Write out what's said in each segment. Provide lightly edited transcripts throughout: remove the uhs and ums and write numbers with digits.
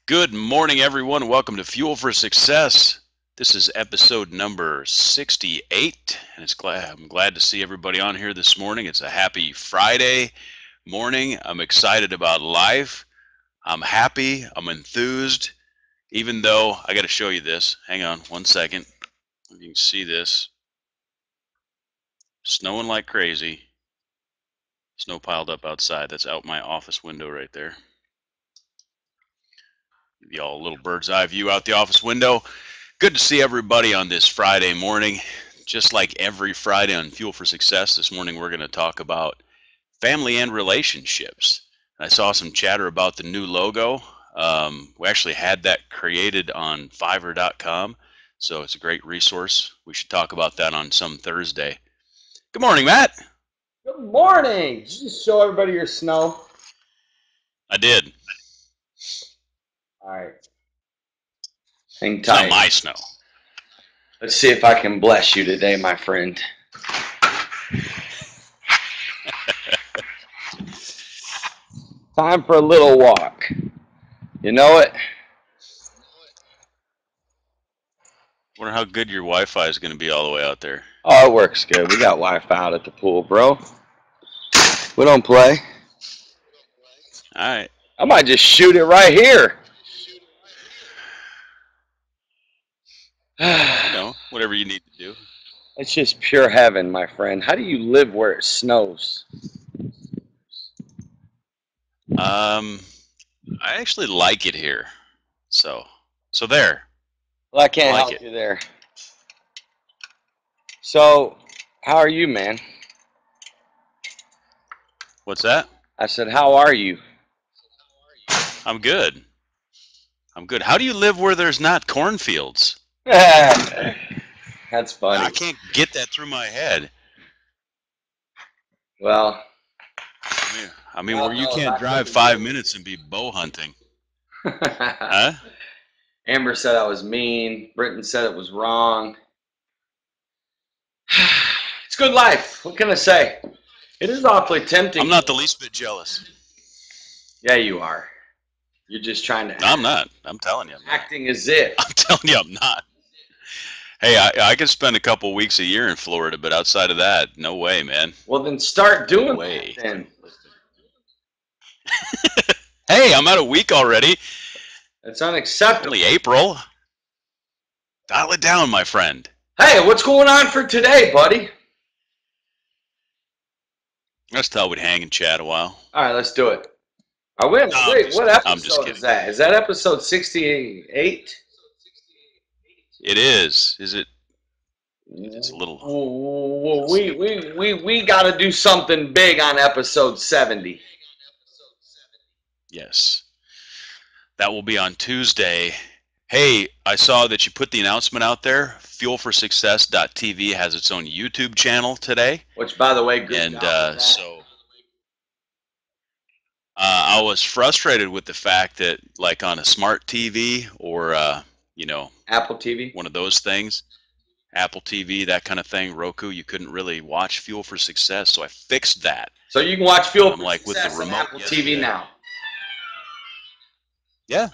Good morning, everyone. Welcome to Fuel for Success. This is episode number 68, and I'm glad to see everybody on here this morning. It's a happy Friday morning. I'm excited about life. I'm happy. I'm enthused, even though I got to show you this. Hang on one second. If you can see this, snowing like crazy. Snow piled up outside. That's out my office window right there. Give y'all a little bird's eye view out the office window. Good to see everybody on this Friday morning. Just like every Friday on Fuel for Success, this morning we're going to talk about family and relationships. I saw some chatter about the new logo. We actually had that created on Fiverr.com, so it's a great resource. We should talk about that on some Thursday. Good morning, Matt. Good morning. Did you just show everybody your snow? I did. All right. Hang It's not tight. my snow. Let's see if I can bless you today, my friend. Time for a little walk. You know it? Wonder how good your Wi-Fi is going to be all the way out there. Oh, it works good. We got Wi-Fi out at the pool, bro. We don't play. All right. I might just shoot it right here. Whatever you need to do. It's just pure heaven, my friend. How do you live where it snows? I actually like it here. So there. Well, I can't Like help it. you there. So, how are you, man? What's that? I said, how are you? I'm good. How do you live where there's not cornfields? That's funny. I can't get that through my head. Well, I mean where you can't drive 5 minutes and be bow hunting. Huh? Amber said I was mean. Britton said it was wrong. It's good life. What can I say? It is awfully tempting. I'm not the least bit jealous. Yeah, you are. You're just trying to. No, I'm not. I'm telling you. Acting as if. I'm telling you, I'm not. Hey, I could spend a couple weeks a year in Florida, but outside of that, no way, man. Well, then start doing that then. Hey, I'm at a week already. That's unacceptable. Only April. Dial it down, my friend. Hey, what's going on for today, buddy? Let's thought we'd hang and chat a while. All right, let's do it. Wait, what episode is that? Is that episode 68? It is. Is it? It's a little. We got to do something big on episode 70. Yes. That will be on Tuesday. Hey, I saw that you put the announcement out there. Fuelforsuccess.tv has its own YouTube channel today. Which, by the way, good job so I was frustrated with the fact that, like on a smart TV or Apple TV, one of those things, Apple TV, that kind of thing, Roku, you couldn't really watch Fuel for Success. So I fixed that. So you can watch Fuel for Success with the remote on Apple TV now. Yeah.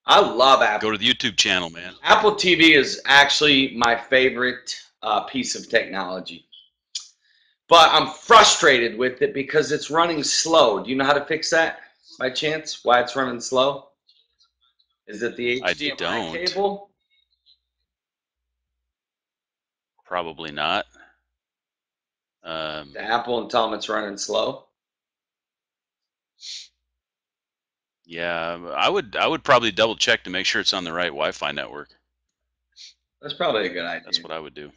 I love Apple. Go to the YouTube channel, man. Apple TV is actually my favorite piece of technology. But I'm frustrated with it because it's running slow. Do you know how to fix that by chance? Why it's running slow? Is it the HDMI cable? Probably not. The Apple and tell them it's running slow. Yeah, I would probably double check to make sure it's on the right Wi-Fi network. That's probably a good idea. That's what I would do.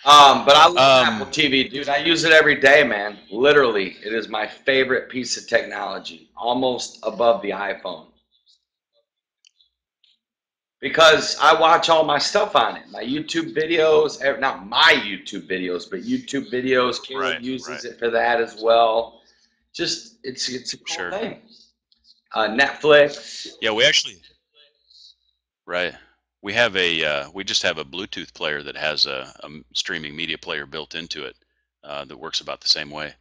But I love Apple TV, dude. I use it every day, man. Literally, it is my favorite piece of technology, almost above the iPhone. Because I watch all my stuff on it. My YouTube videos, not my YouTube videos, but YouTube videos. Caleb uses it for that as well. Just, it's a cool thing. Netflix. Yeah, we actually, we have we just have a Bluetooth player that has a streaming media player built into it that works about the same way.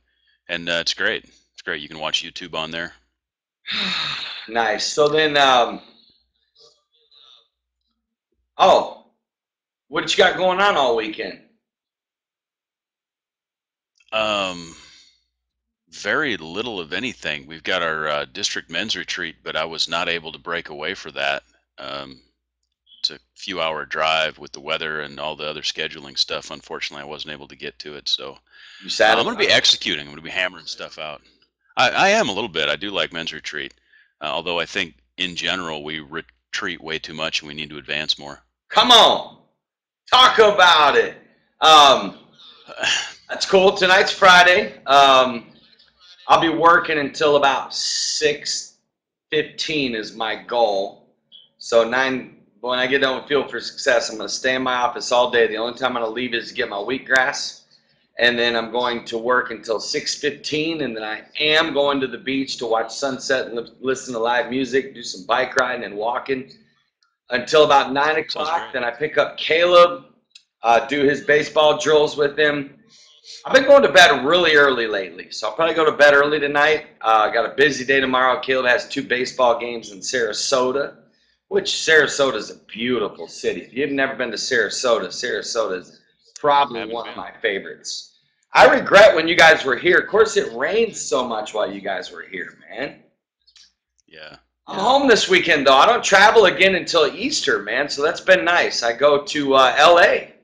And it's great. It's great. You can watch YouTube on there. Nice. So then, oh, what you got going on all weekend? Um, very little of anything. We've got our district men's retreat, but I was not able to break away for that. Um, it's a few hour drive with the weather and all the other scheduling stuff. Unfortunately, I wasn't able to get to it. So You sad I'm going to be about it? executing. I'm going to be hammering stuff out. I am a little bit. I do like men's retreat, although I think in general we retreat way too much and we need to advance more. Come on, talk about it. Um, that's cool. Tonight's Friday. I'll be working until about 6:15 is my goal. So 9 when I get done with Field for Success, I'm going to stay in my office all day. The only time I'm going to leave is to get my wheatgrass, and then I'm going to work until 6:15, and then I am going to the beach to watch sunset and listen to live music, do some bike riding and walking until about 9 Sounds o'clock. great. Then I pick up Caleb, do his baseball drills with him. I've been going to bed really early lately, so I'll probably go to bed early tonight. I got a busy day tomorrow. Caleb has 2 baseball games in Sarasota, which Sarasota is a beautiful city. If you've never been to Sarasota, Sarasota is probably Haven't one of been. my favorites. I regret when you guys were here. Of course, it rained so much while you guys were here, man. Yeah. I'm home this weekend, though. I don't travel again until Easter, man, so that's been nice. I go to L.A.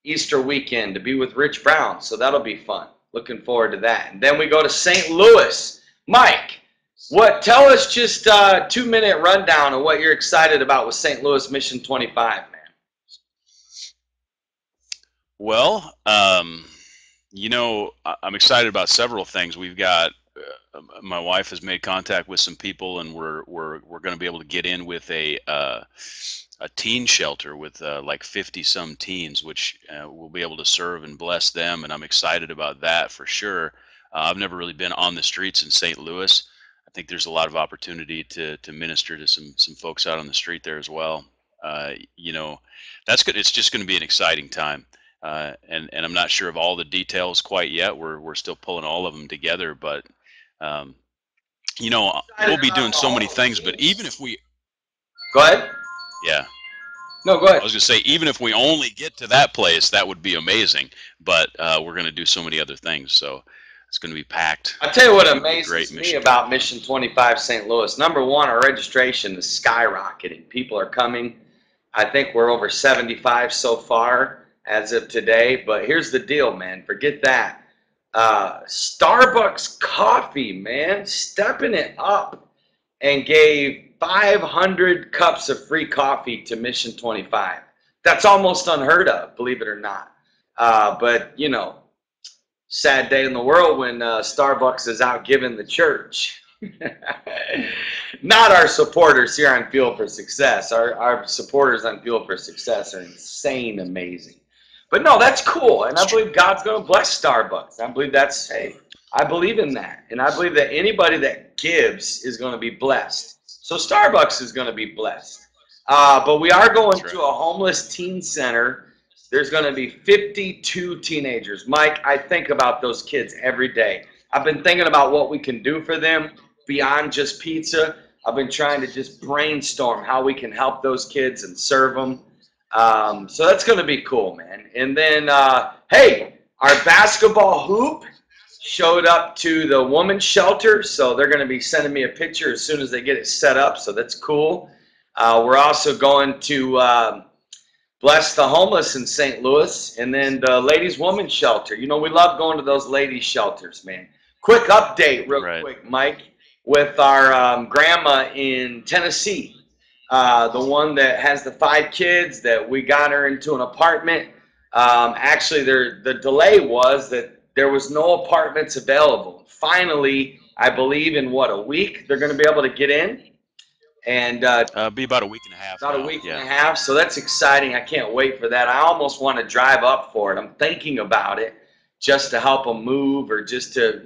Easter weekend to be with Rich Brown, so that'll be fun. Looking forward to that. And then we go to St. Louis. Mike, tell us just a 2-minute rundown of what you're excited about with St. Louis Mission 25, man. Well, I'm excited about several things. We've got my wife has made contact with some people, and we're going to be able to get in with a teen shelter with like 50 some teens, which we'll be able to serve and bless them. And I'm excited about that for sure. I've never really been on the streets in St. Louis. I think there's a lot of opportunity to minister to some folks out on the street there as well. You know, that's good. It's just going to be an exciting time. And I'm not sure of all the details quite yet. We're still pulling all of them together, but um, we'll Excited be doing about so all many the things. But even teams. if we, Go ahead. yeah, No, go I ahead. was gonna say even if we only get to that place, that would be amazing. But we're gonna do so many other things, so it's gonna be packed. I'll tell you what It's gonna be a great amazes me mission trip. about Mission 25 St. Louis. Number one, our registration is skyrocketing. People are coming. I think we're over 75 so far as of today. But here's the deal, man. Forget that. Starbucks coffee, man, stepping it up and gave 500 cups of free coffee to Mission 25. That's almost unheard of, believe it or not. But, sad day in the world when Starbucks is out giving the church. Not our supporters here on Fuel for Success. Our supporters on Fuel for Success are insane, amazing. But no, that's cool. And It's I true. believe God's going to bless Starbucks. I believe hey, I believe in that. And I believe that anybody that gives is going to be blessed. So Starbucks is going to be blessed. But we are going That's right. to a homeless teen center. There's going to be 52 teenagers. Mike, I think about those kids every day. I've been thinking about what we can do for them beyond just pizza. I've been trying to just brainstorm how we can help those kids and serve them. So that's going to be cool, man. And then, hey, our basketball hoop showed up to the women's shelter, so they're going to be sending me a picture as soon as they get it set up, so that's cool. We're also going to bless the homeless in St. Louis, and then the ladies' women's shelter. We love going to those ladies' shelters, man. Quick update, real Right. quick, Mike, with our grandma in Tennessee, the one that has the 5 kids that we got her into an apartment. Actually, the delay was that there was no apartments available. Finally, I believe in a week, they're going to be able to get in. And Be about a week and a half about a now. week and Yeah. a half, so that's exciting. I can't wait for that. I almost want to drive up for it. I'm thinking about it just to help them move or just to,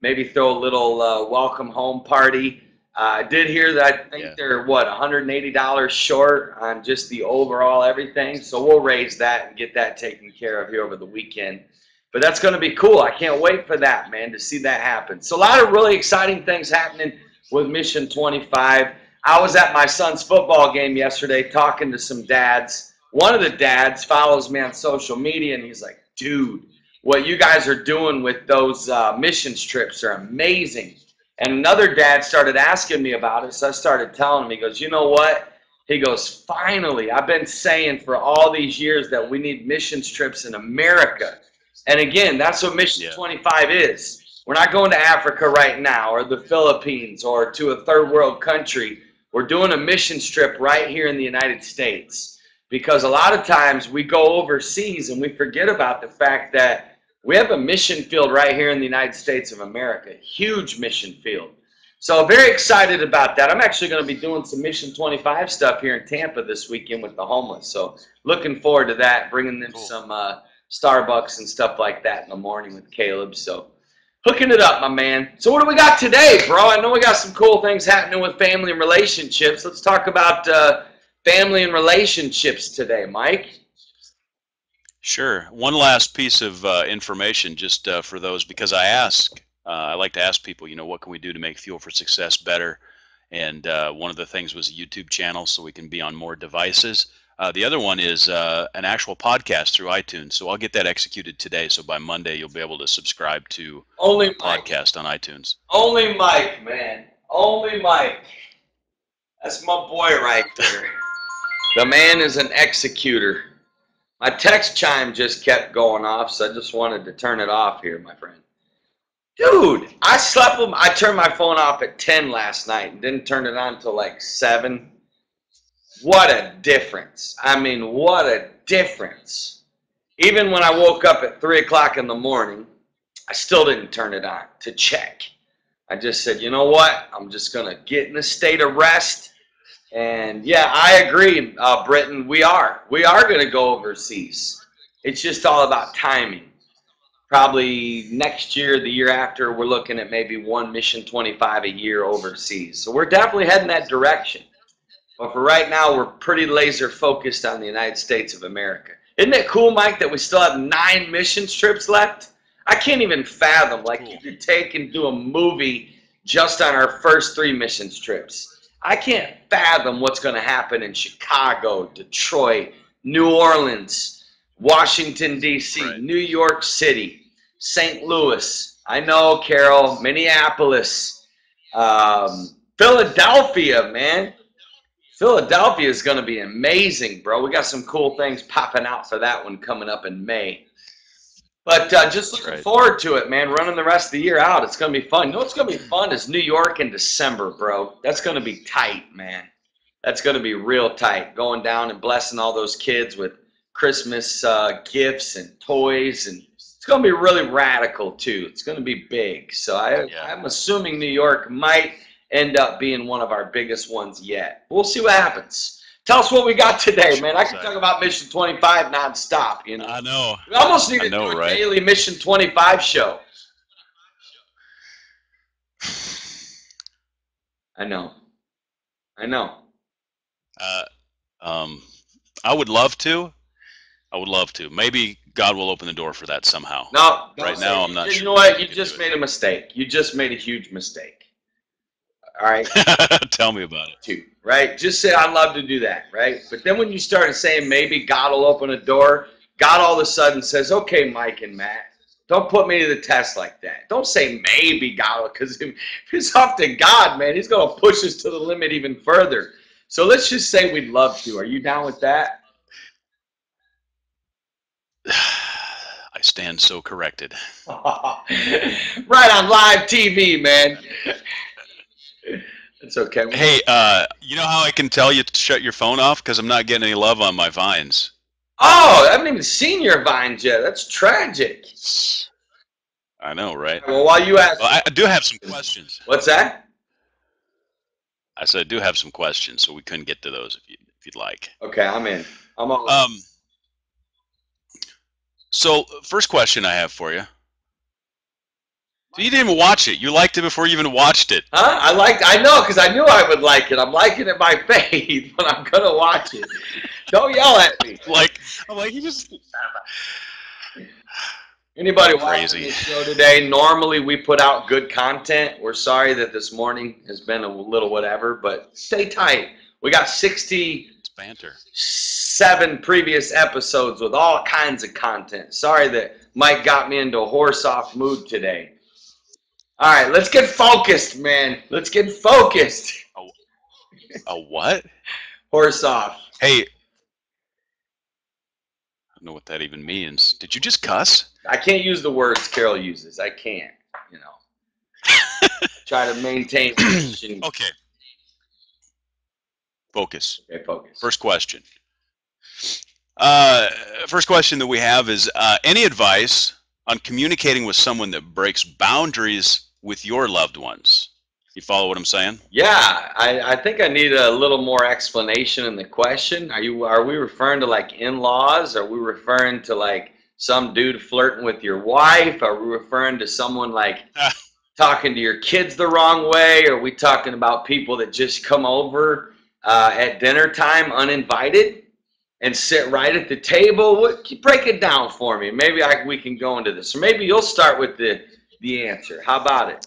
maybe throw a little welcome home party. I did hear that I think Yeah. they're, $180 short on just the overall everything, so we'll raise that and get that taken care of here over the weekend. But that's going to be cool. I can't wait for that, man, to see that happen. So a lot of really exciting things happening with Mission 25. I was at my son's football game yesterday talking to some dads. One of the dads follows me on social media, and he's like, dude, what you guys are doing with those missions trips are amazing. And another dad started asking me about it, so I started telling him. He goes, you know what? He goes, finally, I've been saying for all these years that we need missions trips in America. And again, that's what Mission 25 is. We're not going to Africa right now or the Philippines or to a third world country. We're doing a mission trip right here in the United States, because a lot of times we go overseas and we forget about the fact that we have a mission field right here in the United States of America, huge mission field. So very excited about that. I'm actually going to be doing some Mission 25 stuff here in Tampa this weekend with the homeless. So looking forward to that, bringing them some Starbucks and stuff like that in the morning with Caleb. So hooking it up, my man. So what do we got today, bro? I know we got some cool things happening with family and relationships. Let's talk about family and relationships today, Mike. Sure. One last piece of information just for those, because I like to ask people, what can we do to make Fuel for Success better? And one of the things was a YouTube channel so we can be on more devices. The other one is an actual podcast through iTunes. So I'll get that executed today. So by Monday, you'll be able to subscribe to a podcast on iTunes. Only Mike, man. Only Mike. That's my boy right there. The man is an executor. My text chime just kept going off, so I just wanted to turn it off here, my friend. Dude, I turned my phone off at 10 last night and didn't turn it on until like 7. What a difference. I mean, what a difference. Even when I woke up at 3 o'clock in the morning, I still didn't turn it on to check. I just said, you know what? I'm just going to get in a state of rest. And yeah, I agree, Britton. We are going to go overseas. It's just all about timing. Probably next year, the year after, we're looking at maybe one Mission 25 a year overseas. So we're definitely heading that direction. But for right now, we're pretty laser focused on the United States of America. Isn't it cool, Mike, that we still have 9 mission trips left? I can't even fathom. Like, you could take and do a movie just on our first 3 mission trips. I can't fathom what's going to happen in Chicago, Detroit, New Orleans, Washington, D.C., right. New York City, St. Louis. I know, Carol, Minneapolis, Philadelphia, man. Philadelphia is going to be amazing, bro. We got some cool things popping out for that one coming up in May. But just looking forward to it, man. Running the rest of the year out. It's going to be fun. You know what's going to be fun is New York in December, bro. That's going to be tight, man. That's going to be real tight. Going down and blessing all those kids with Christmas gifts and toys. And it's going to be really radical, too. It's going to be big. So I'm assuming New York might end up being one of our biggest ones yet. We'll see what happens. Tell us what we got today, man. I can talk about Mission 25 nonstop, you know. I know. We almost need to do a daily Mission 25 show. I know. I would love to. Maybe God will open the door for that somehow. No, right now I'm not sure. You know what? You just made a mistake. You just made a huge mistake. All right. Tell me about it. Right? Just say, I'd love to do that, right? But then when you started saying maybe God will open a door, God all of a sudden says, okay, Mike and Matt, don't put me to the test like that. Don't say maybe God will, because if it's up to God, man, he's going to push us to the limit even further. So let's just say we'd love to. Are you down with that? I stand so corrected. Right on live TV, man. It's okay. Hey, you know how I can tell you to shut your phone off? Because I'm not getting any love on my Vines. Oh, I haven't even seen your Vines yet. That's tragic. I know, right? Well, while you ask... Well, I do have some questions. What's that? I said I do have some questions, so we couldn't get to those if you'd like. Okay, I'm in. I'm all in. So, first question I have for you. So you didn't even watch it. You liked it before you even watched it. Huh? I know, because I knew I would like it. I'm liking it by faith, but I'm going to watch it. Don't yell at me. I'm like, he just... Anybody watching Crazy. this show today, normally we put out good content. We're sorry that this morning has been a little whatever, but stay tight. We got 67 It's banter. previous episodes with all kinds of content. Sorry that Mike got me into a horse-off mood today. All right, let's get focused, man. Let's get focused. A what? Horse off. Hey, I don't know what that even means. Did you just cuss? I can't use the words Carol uses. I can't, you know. Try to maintain. Okay. Focus. Okay, focus. First question. First question that we have is any advice on communicating with someone that breaks boundaries with your loved ones? You follow what I'm saying? Yeah, I think I need a little more explanation in the question. Are we referring to like in-laws? Are we referring to like some dude flirting with your wife? Are we referring to someone like talking to your kids the wrong way? Are we talking about people that just come over at dinner time uninvited and sit right at the table? Break it down for me. Maybe we can go into this. Or maybe you'll start with the answer. How about it?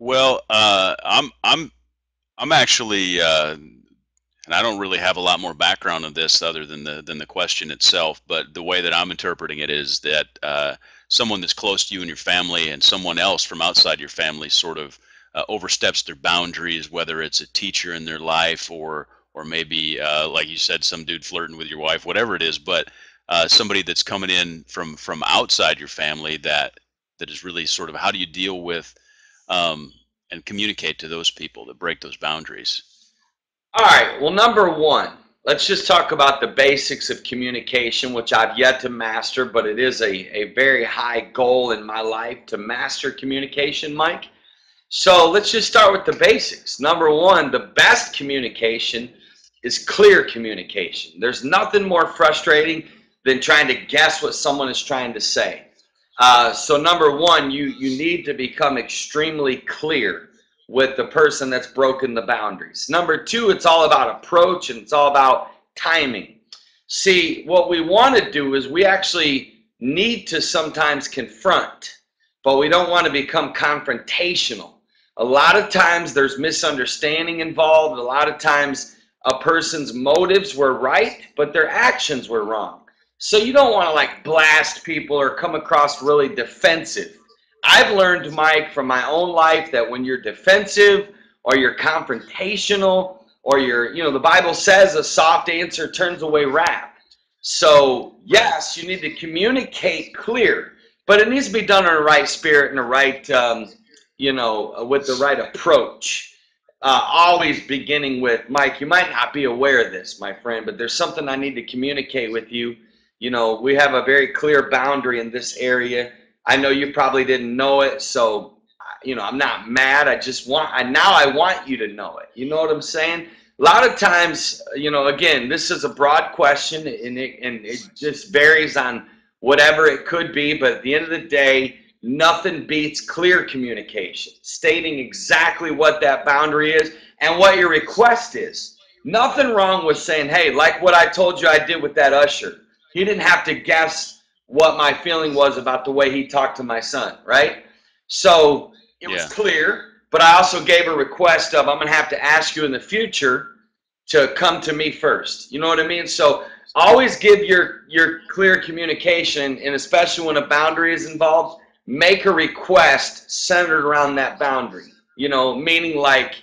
Well, I'm actually, and I don't really have a lot more background on this other than the question itself. But the way that I'm interpreting it is that someone that's close to you and your family, and someone else from outside your family, sort of oversteps their boundaries, whether it's a teacher in their life or maybe like you said, some dude flirting with your wife, whatever it is. But somebody that's coming in from outside your family that is really sort of, how do you deal with and communicate to those people that break those boundaries? All right. Well, number one, let's just talk about the basics of communication, which I've yet to master, but it is a very high goal in my life to master communication, Mike. So let's just start with the basics. Number one, the best communication is clear communication. There's nothing more frustrating than trying to guess what someone is trying to say. So number one, you need to become extremely clear with the person that's broken the boundaries. Number two, it's all about approach and it's all about timing. See, what we want to do is we actually need to sometimes confront, but we don't want to become confrontational. A lot of times there's misunderstanding involved. A lot of times a person's motives were right, but their actions were wrong. So you don't want to like blast people or come across really defensive. I've learned, Mike, from my own life that when you're defensive or you're confrontational or the Bible says a soft answer turns away wrath. So yes, you need to communicate clear, but it needs to be done in the right spirit and the right, with the right approach. Always beginning with, Mike, you might not be aware of this, my friend, but there's something I need to communicate with you. We have a very clear boundary in this area. I know you probably didn't know it, so I'm not mad. I want you to know it. You know what I'm saying? A lot of times, again, this is a broad question, and it just varies on whatever it could be. But at the end of the day, nothing beats clear communication, stating exactly what that boundary is and what your request is. Nothing wrong with saying, hey, like what I told you I did with that usher. He didn't have to guess what my feeling was about the way he talked to my son, right? So it was clear, but I also gave a request of, I'm going to have to ask you in the future to come to me first. You know what I mean? So always give your clear communication, and especially when a boundary is involved, make a request centered around that boundary. Meaning like,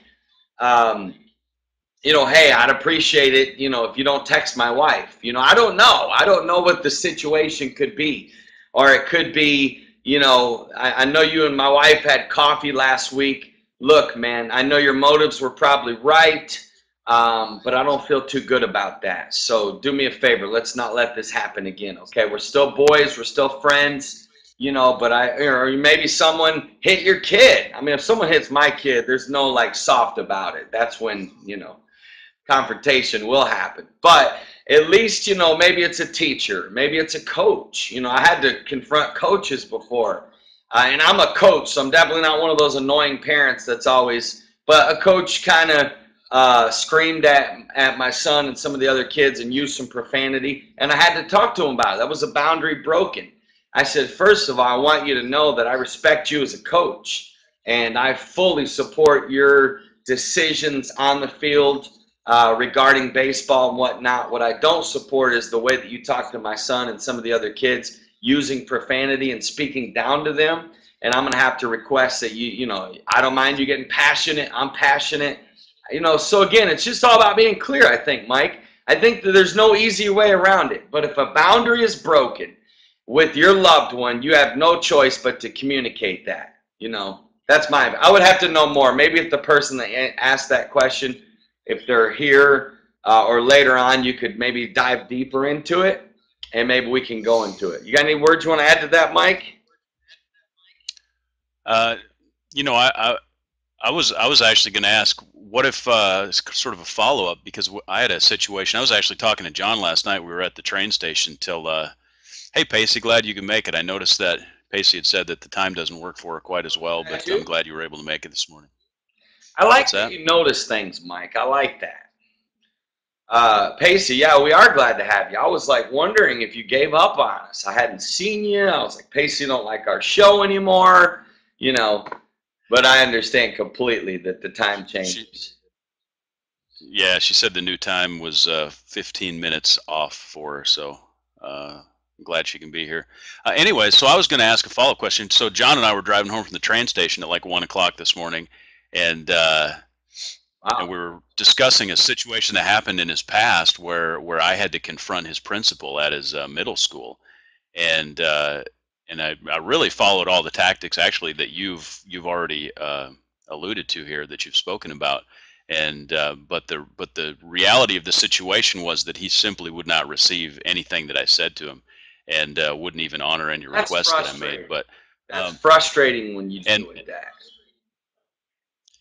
hey, I'd appreciate it, if you don't text my wife. I don't know what the situation could be. Or it could be, I know you and my wife had coffee last week. Look, man, I know your motives were probably right, but I don't feel too good about that. So do me a favor. Let's not let this happen again, okay? We're still boys. We're still friends, but or maybe someone hit your kid. I mean, if someone hits my kid, there's no like soft about it. That's when, confrontation will happen. But at least, maybe it's a teacher, maybe it's a coach. I had to confront coaches before, and I'm a coach, so I'm definitely not one of those annoying parents that's always, but a coach kind of screamed at my son and some of the other kids and used some profanity, and I had to talk to him about it. That was a boundary broken. I said, first of all, I want you to know that I respect you as a coach, and I fully support your decisions on the field regarding baseball and whatnot. What I don't support is the way that you talk to my son and some of the other kids using profanity and speaking down to them. And I'm going to have to request that I don't mind you getting passionate. I'm passionate. So again, it's just all about being clear, I think, Mike. I think that there's no easy way around it. But if a boundary is broken with your loved one, you have no choice but to communicate that. That's I would have to know more. Maybe if the person that asked that question, if they're here or later on, you could maybe dive deeper into it, and maybe we can go into it. You got any words you want to add to that, Mike? You know, I was actually going to ask, what if sort of a follow up, because I had a situation. I was actually talking to John last night. We were at the train station till, hey Pacey, glad you can make it. I noticed that Pacey had said that the time doesn't work for her quite as well, but I'm glad you were able to make it this morning. I like that you notice things, Mike. I like that. Pacey, yeah, we are glad to have you. I was like wondering if you gave up on us. I hadn't seen you. I was like, Pacey don't like our show anymore, but I understand completely that the time changes. Yeah, she said the new time was 15 minutes off for her, so I'm glad she can be here. Anyway, so I was going to ask a follow-up question. So John and I were driving home from the train station at like 1 o'clock this morning, and we were discussing a situation that happened in his past where I had to confront his principal at his middle school, and I really followed all the tactics actually that you've already alluded to here, that you've spoken about, and but the reality of the situation was that he simply would not receive anything that I said to him, and wouldn't even honor any requests that I made. But that's frustrating when you do that.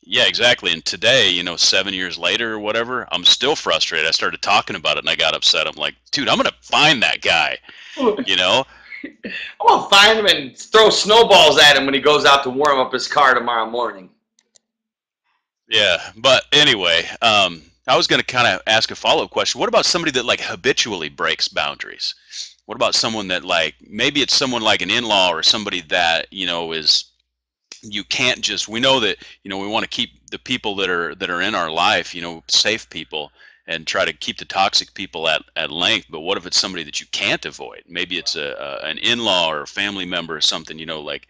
Yeah, exactly. And today, 7 years later or whatever, I'm still frustrated. I started talking about it and I got upset. I'm like, dude, I'm going to find that guy, I'm going to find him and throw snowballs at him when he goes out to warm up his car tomorrow morning. Yeah. But anyway, I was going to kind of ask a follow-up question. What about somebody that like habitually breaks boundaries? What about someone that maybe it's someone like an in-law or somebody that, is, you can't just, we know that, we want to keep the people that are in our life, safe people, and try to keep the toxic people at length. But what if it's somebody that you can't avoid? Maybe it's an in-law or a family member or something, like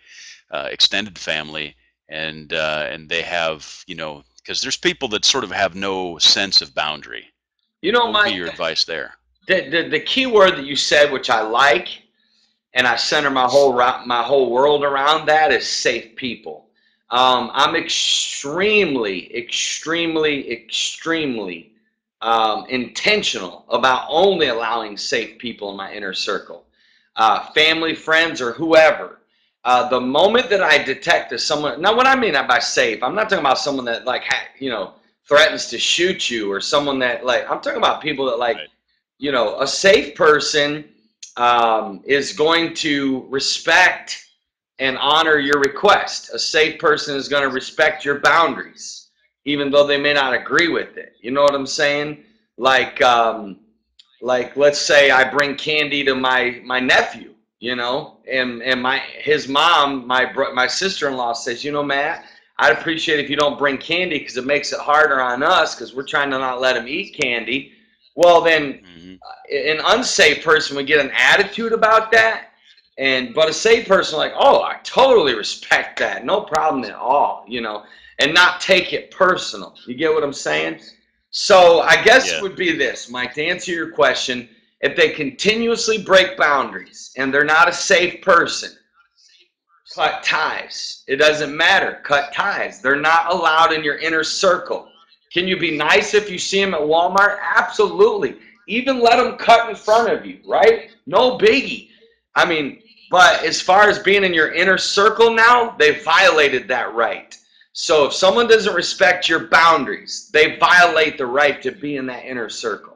extended family, and they have, because there's people that sort of have no sense of boundary. What would be your advice there? The key word that you said, which I like, and I center my whole world around that, is safe people. I'm extremely intentional about only allowing safe people in my inner circle, family, friends, or whoever. The moment that I detect someone, now what I mean by safe, I'm not talking about someone that threatens to shoot you, or someone that I'm talking about people that right. A safe person is going to respect and honor your request. A safe person is going to respect your boundaries, even though they may not agree with it. You know what I'm saying? Like let's say I bring candy to my nephew, and his mom, my sister-in-law says, Matt, I'd appreciate if you don't bring candy because it makes it harder on us because we're trying to not let him eat candy. Well, then an unsafe person would get an attitude about that, but a safe person oh, I totally respect that, no problem at all, and not take it personal. You get what I'm saying? So I guess it would be this, Mike, to answer your question, if they continuously break boundaries and they're not a safe person, cut ties. It doesn't matter. Cut ties. They're not allowed in your inner circle. Can you be nice if you see them at Walmart? Absolutely. Even let them cut in front of you, right? No biggie. I mean, but as far as being in your inner circle now, they violated that right. So if someone doesn't respect your boundaries, they violate the right to be in that inner circle.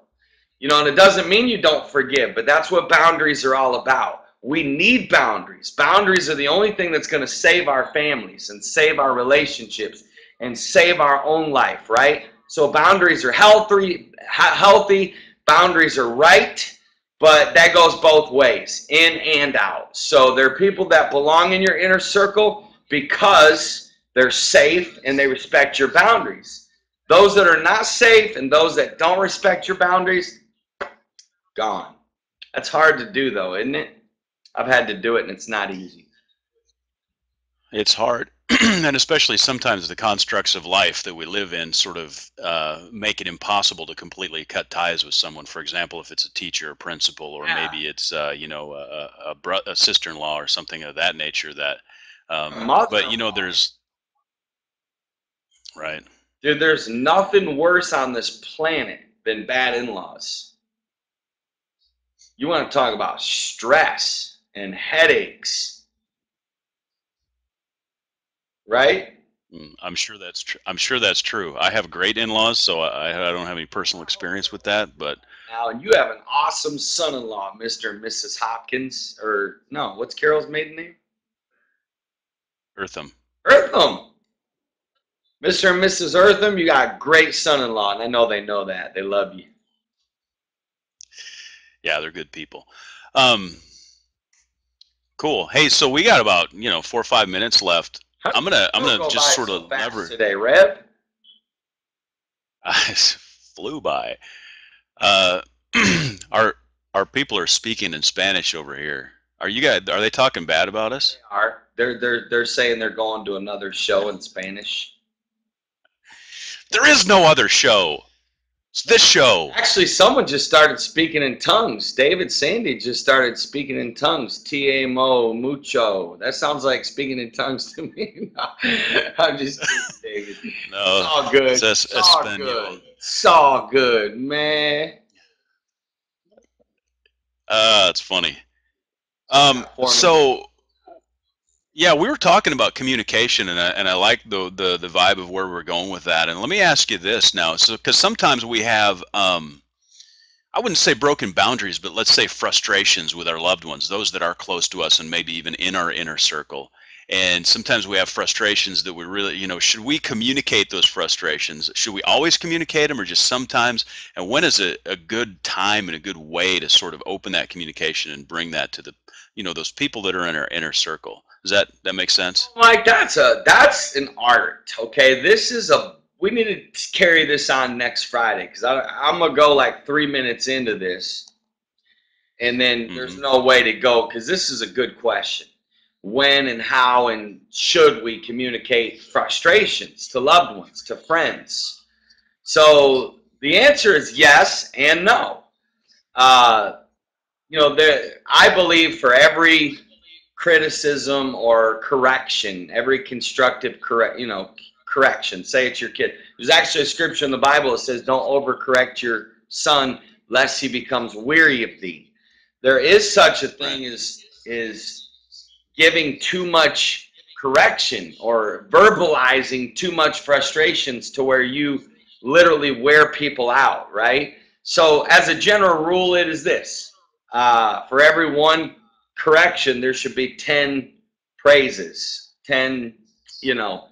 And it doesn't mean you don't forgive, but that's what boundaries are all about. We need boundaries. Boundaries are the only thing that's going to save our families and save our relationships and save our own life, right? So boundaries are healthy. Boundaries are right, but that goes both ways, in and out. So there are people that belong in your inner circle because they're safe and they respect your boundaries. Those that are not safe and those that don't respect your boundaries, gone. That's hard to do though, isn't it? I've had to do it and it's not easy. It's hard. And especially sometimes the constructs of life that we live in sort of make it impossible to completely cut ties with someone. For example, if it's a teacher, a principal, or Yeah. maybe it's a sister-in-law or something of that nature. That, but Mother-in-law. there's right. Dude, there's nothing worse on this planet than bad in-laws. You want to talk about stress and headaches, right? I'm sure that's true. I'm sure that's true. I have great in-laws, so I don't have any personal experience with that. But Now, and you have an awesome son-in-law, Mr. and Mrs. Hopkins, or no, what's Carol's maiden name? Eartham, Eartham. Mr. and Mrs. Eartham, you got a great son-in-law, and I know they know that. They love you. yeah, they're good people. Um, cool. Hey, so we got about 4 or 5 minutes left. How I'm did gonna the I'm show gonna go just by sort so of fast lever. today, Rev? I flew by. Uh, our our people are speaking in Spanish over here. Are you guys? Are they talking bad about They us? are. They're saying they're going to another show in Spanish. There is no other show. It's this show. Actually, someone just started speaking in tongues. David Sandy just started speaking in tongues. Te amo mucho. That sounds like speaking in tongues to me. No, I'm just kidding, David. It's No, all good. it's It's all Espanol. good. It's all good, man. It's funny. So we got 4 minutes. So yeah, we were talking about communication, and I like the vibe of where we're going with that. And let me ask you this now, so because sometimes we have I wouldn't say broken boundaries, but let's say frustrations with our loved ones, those that are close to us and maybe even in our inner circle. And sometimes we have frustrations that we really, should we communicate those frustrations? Should we always communicate them or just sometimes? And when is a good time and a good way to sort of open that communication and bring that to those people that are in our inner circle? Does that make sense? Mike, that's an art. Okay, this is a we need to carry this on next Friday because I'm gonna go like 3 minutes into this, and then there's Hmm. no way to go because this is a good question. When and how and should we communicate frustrations to loved ones, to friends? So the answer is yes and no. Uh, I believe for every criticism or correction, every constructive correction. Say it's your kid. There's actually a scripture in the Bible that says, "Don't overcorrect your son, lest he becomes weary of thee." There is such a Right. thing as giving too much correction or verbalizing too much frustrations to where you literally wear people out, right? So, as a general rule, it is this: for every one correction, there should be 10 praises, 10, you know,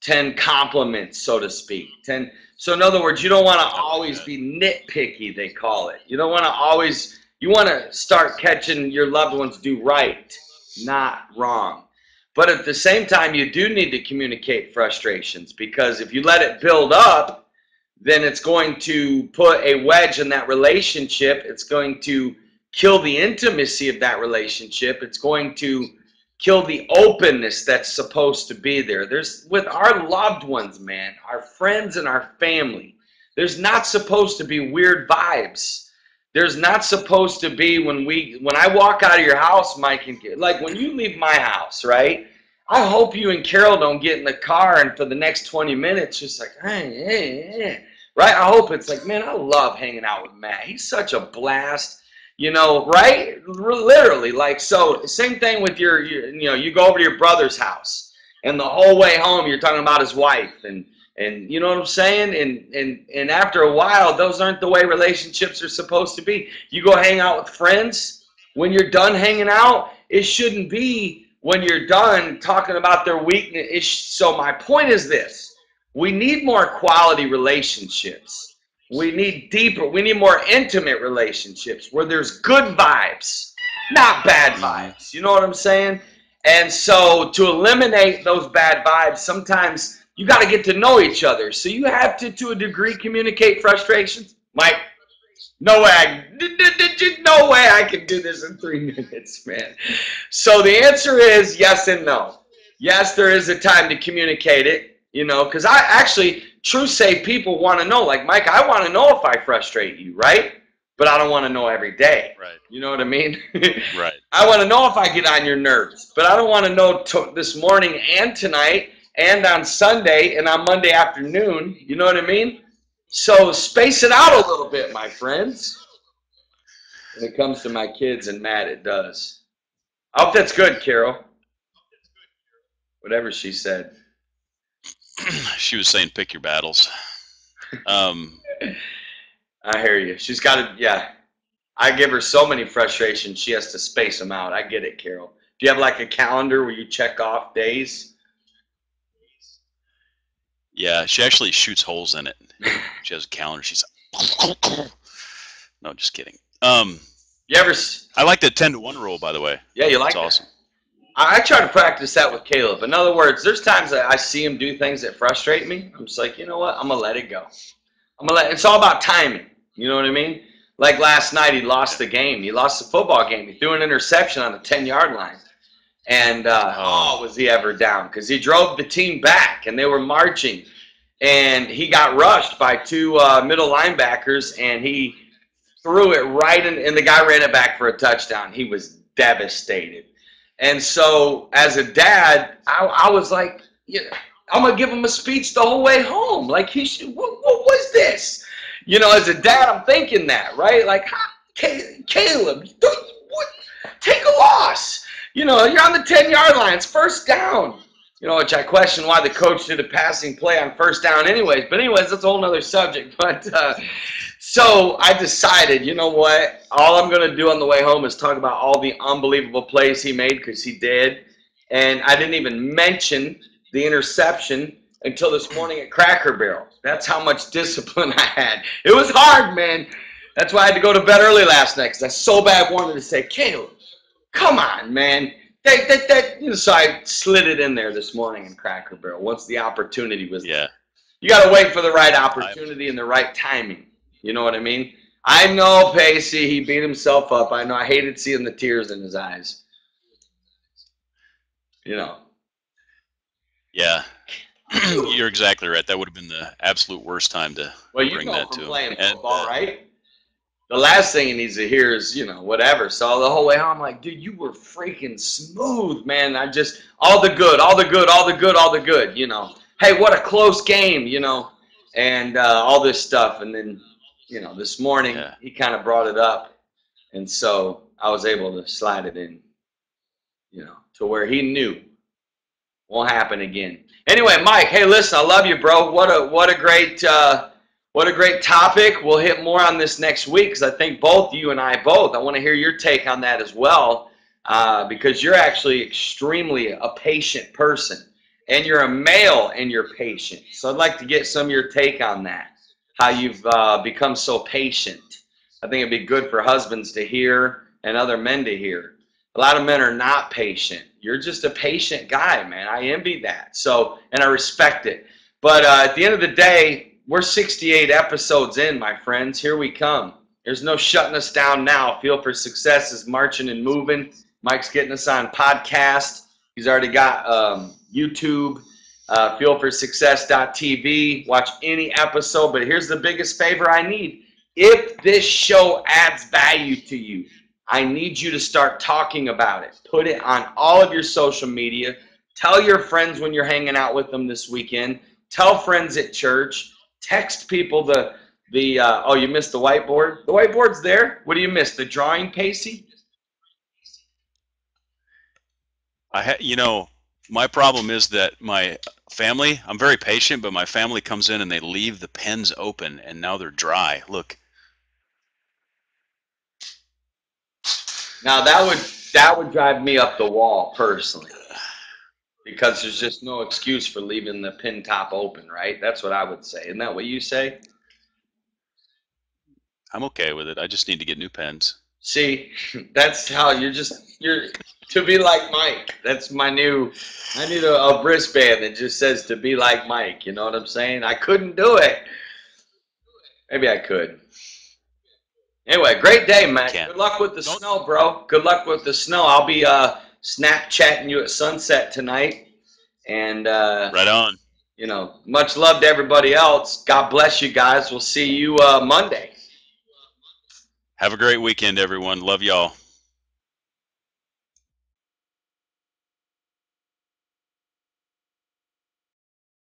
10 compliments, so to speak. 10. So, in other words, you don't want to I like always that. be nitpicky, they call it. You don't want to always, you want to start catching your loved ones do right, not wrong. But at the same time, you do need to communicate frustrations because if you let it build up, then it's going to put a wedge in that relationship. It's going to kill the intimacy of that relationship. It's going to kill the openness that's supposed to be there. There's with our loved ones, man, our friends and our family. There's not supposed to be weird vibes. There's not supposed to be when I walk out of your house, Mike, and like when you leave my house, right? I hope you and Carol don't get in the car and for the next 20 minutes, just like, hey, right? I hope it's like, man, I love hanging out with Matt. He's such a blast, right? Literally, like, so same thing with you go over to your brother's house and the whole way home you're talking about his wife and you know what I'm saying? And after a while, those aren't the way relationships are supposed to be. You go hang out with friends. When you're done hanging out, it shouldn't be when you're done talking about their weakness. So my point is this. We need more quality relationships. We need deeper, we need more intimate relationships where there's good vibes, not bad Mm-hmm. vibes. You know what I'm saying? And so to eliminate those bad vibes, sometimes you got to get to know each other. So you have to a degree, communicate frustrations. Mike, no way, no way I can do this in 3 minutes, man. So the answer is yes and no. Yes, there is a time to communicate it, you know, because I actually, true safe people want to know. Like, Mike, I want to know if I frustrate you, right? But I don't want to know every day. Right. You know what I mean? Right. I want to know if I get on your nerves, but I don't want to know this morning and tonight and on Sunday and on Monday afternoon. You know what I mean? So space it out Yeah. a little bit, my friends. When it comes to my kids and Matt, it does. I hope that's good, Carol. Whatever she said. She was saying pick your battles. Um, I hear you. She's got to, yeah. I give her so many frustrations, she has to space them out. I get it, Carol. Do you have like a calendar where you check off days? yeah, she actually shoots holes in it. She has a calendar. She's no, just kidding. You ever? I like the 10-to-1 rule, by the way. Yeah, you That's like awesome. that. I try to practice that with Caleb. In other words, there's times that I see him do things that frustrate me. I'm just like, you know what? I'm gonna let it go. It's all about timing. You know what I mean? Like last night, he lost the game. He lost the football game. He threw an interception on the 10-yard line. And was he ever down? Because he drove the team back, and they were marching. And he got rushed by two middle linebackers, and he threw it right in, and the guy ran it back for a touchdown. He was devastated. And so, as a dad, I was like, yeah, I'm gonna give him a speech the whole way home. Like he should. What was this? You know, as a dad, I'm thinking that, right? Like, Caleb, what? Take a loss. You know, you're on the 10-yard line. It's first down. You know, which I question why the coach did a passing play on first down anyways. But anyways, that's a whole nother subject. But so I decided, you know what? All I'm going to do on the way home is talk about all the unbelievable plays he made, because he did. And I didn't even mention the interception until this morning at Cracker Barrel. That's how much discipline I had. It was hard, man. That's why I had to go to bed early last night, because I so bad wanted to say, Caleb, come on, man. So I slid it in there this morning in Cracker Barrel once the opportunity was there. Yeah. You got to wait for the right opportunity and the right timing. You know what I mean? I know Pacey, he beat himself up. I know. I hated seeing the tears in his eyes. You know. Yeah. You're exactly right. That would have been the absolute worst time to bring that to him. Playing football, right? The last thing he needs to hear is, you know, whatever. So the whole way home, I'm like, dude, you were freaking smooth, man. I just, all the good, you know. Hey, what a close game, you know, and all this stuff. And then, you know, this morning he kind of brought it up. And so I was able to slide it in, you know, to where he knew won't happen again. Anyway, Mike, hey, listen, I love you, bro. What a great topic. We'll hit more on this next week, because I think both you and I want to hear your take on that as well, because you're actually extremely a patient person, and you're a male and you're patient. So I'd like to get some of your take on that, how you've become so patient. I think it'd be good for husbands to hear and other men to hear. A lot of men are not patient. You're just a patient guy, man. I envy that. So, and I respect it. But at the end of the day, we're 68 episodes in, my friends. Here we come. There's no shutting us down now. Feel for Success is marching and moving. Mike's getting us on podcast. He's already got YouTube, feelforsuccess.tv. Watch any episode. But here's the biggest favor I need. If this show adds value to you, I need you to start talking about it. Put it on all of your social media. Tell your friends when you're hanging out with them this weekend. Tell friends at church. Text people oh, you missed the whiteboard? The whiteboard's there. What do you miss? The drawing, Pacey? You know, my problem is that my family, I'm very patient, but my family comes in and they leave the pens open and now they're dry. Look. Now that would drive me up the wall personally. because there's just no excuse for leaving the pin top open, right? That's what I would say. Isn't that what you say? I'm okay with it. I just need to get new pens. See, that's how you're to be like Mike. That's my new. I need a wristband that just says to be like Mike. You know what I'm saying? I couldn't do it. Maybe I could. Anyway, great day, You Matt. can't. Good luck with the Don't. snow, bro. Good luck with the snow. I'll be Snapchatting you at sunset tonight, and Right on. much love to everybody else. God bless you guys. We'll see you Monday. Have a great weekend, everyone. Love y'all.